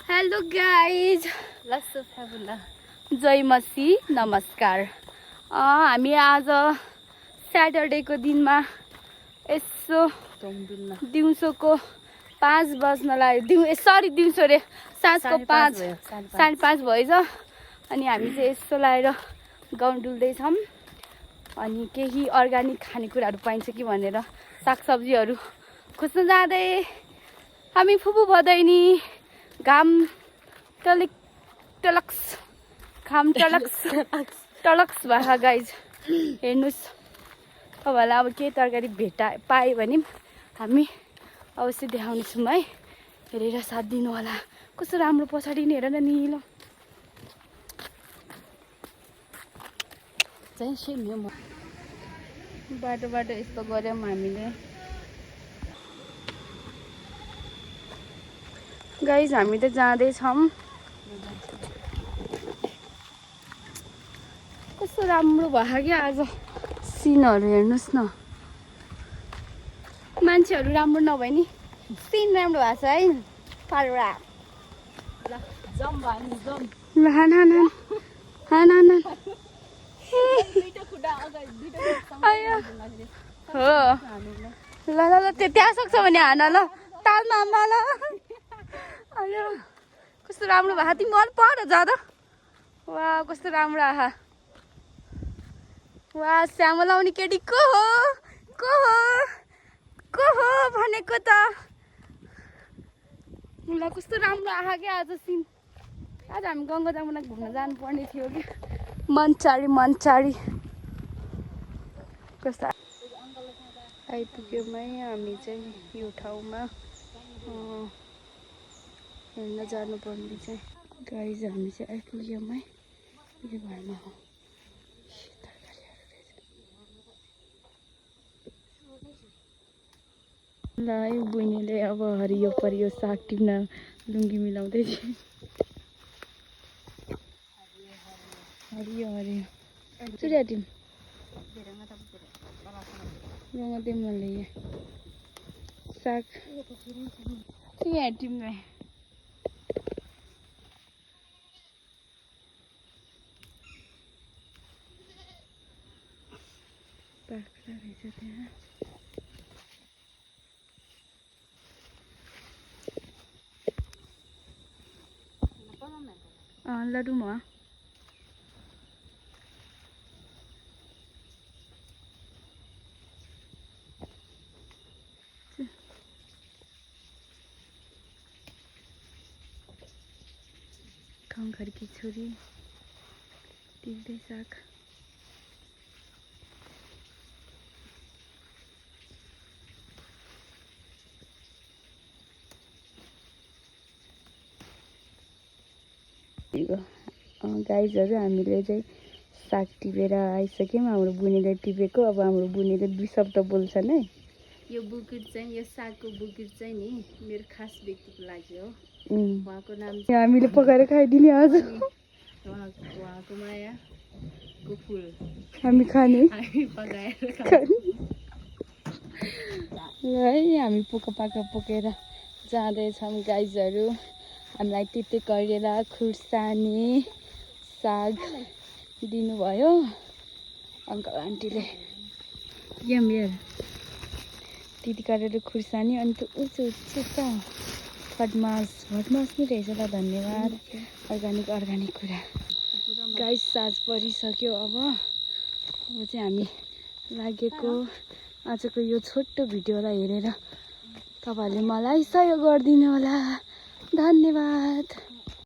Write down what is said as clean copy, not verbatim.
Hello guys, लस्सो फ्याबुला जय मसी, नमस्कार। हामी आज स्याटरडेको दिनमा यसो दिउँसोको 5 बज्न लाग्यो। दिउँसो रे, साँझको 5 साढे 5 भएछ। अनि हामी चाहिँ यसो लाएर गाउँ डुल्दैछौँ। अनि केही अर्ग्यानिक खानेकुराहरू पाइन्छ कि भनेर सागसब्जीहरू खोज्न जाँदै हामी फुपू भदैनी घाम टलक्स भए गाइज। हेर्नुहोस्, तपाईँहरूलाई अब केही तरकारी पायो भने हामी अवश्य देखाउनेछौँ है। हेरेर साथ दिनु होला। कस्तो राम्रो पछाडि नि हेर न, निलो चाहिँ सिम्यो। बाटो यस्तो गऱ्यौँ हामीले। गाइज हामी त जाँदैछौँ। कस्तो राम्रो भयो क्या आज सिनहरू, हेर्नुहोस् न। मान्छेहरू राम्रो नभए नि सिन राम्रो भएको छ है। पारुवा ल त्यहाँ सक्छ भने हान ल, तालमा आमा ल। अयो कस्तो राम्रो भएको। तिमी अलिक पर जाँदा। वा कस्तो राम्रो आहा। वा श्यामा लाउने केटी को हो भनेको त। ल कस्तो राम्रो आहा क्या आज सिन। आज हामी गङ्गा जमुना घुम्न जानुपर्ने थियो कि। मनचारी कस्तो आइपुग्यौँ है हामी चाहिँ यो ठाउँमा। हेर्न जानुपर्ने चाहिँ गाइज हामी चाहिँ आइपुग्यौँ है यो घरमा हो। ल है बहिनीले अब हरियो परियो साग टिप्न लुङ्गी मिलाउँदै थियो। हरियो चुरिया टिम रंगा मनले साग यहाँ टिम में लड्डू म घरकी छोरी टिप्दै साग। गाइजहरू हामीले चाहिँ साग टिपेर आइसक्यौँ। हाम्रो बुनीले टिपेको। अब हाम्रो बुनीले 2 शब्द बोल्छन् है। यो बुकिट चाहिँ, यो सागको बुकिट चाहिँ नि मेरो खास व्यक्तिको लागि हो। उहाँको नाम हामीले पकाएर खाइदिने आज। उहाँको मायाको फुल हामी खाने, हामी पकाएर खाने है। हामी पोकेर जाँदैछौँ गाइजहरू। हामीलाई टिप्दै करेला, खुर्सानी, साग दिनुभयो अङ्कल आन्टीले। यार टिटी करेला, खुर्सानी अनि त्यो उच्च त फटमास नि रहेछ ल। धन्यवाद। अर्ग्यानिक कुरा। गाइस साँझ परिसक्यो। अब चाहिँ हामी लागेको आजको यो छोटो भिडियोलाई हेरेर तपाईँहरूले मलाई सहयोग गरिदिनु होला। धन्यवाद।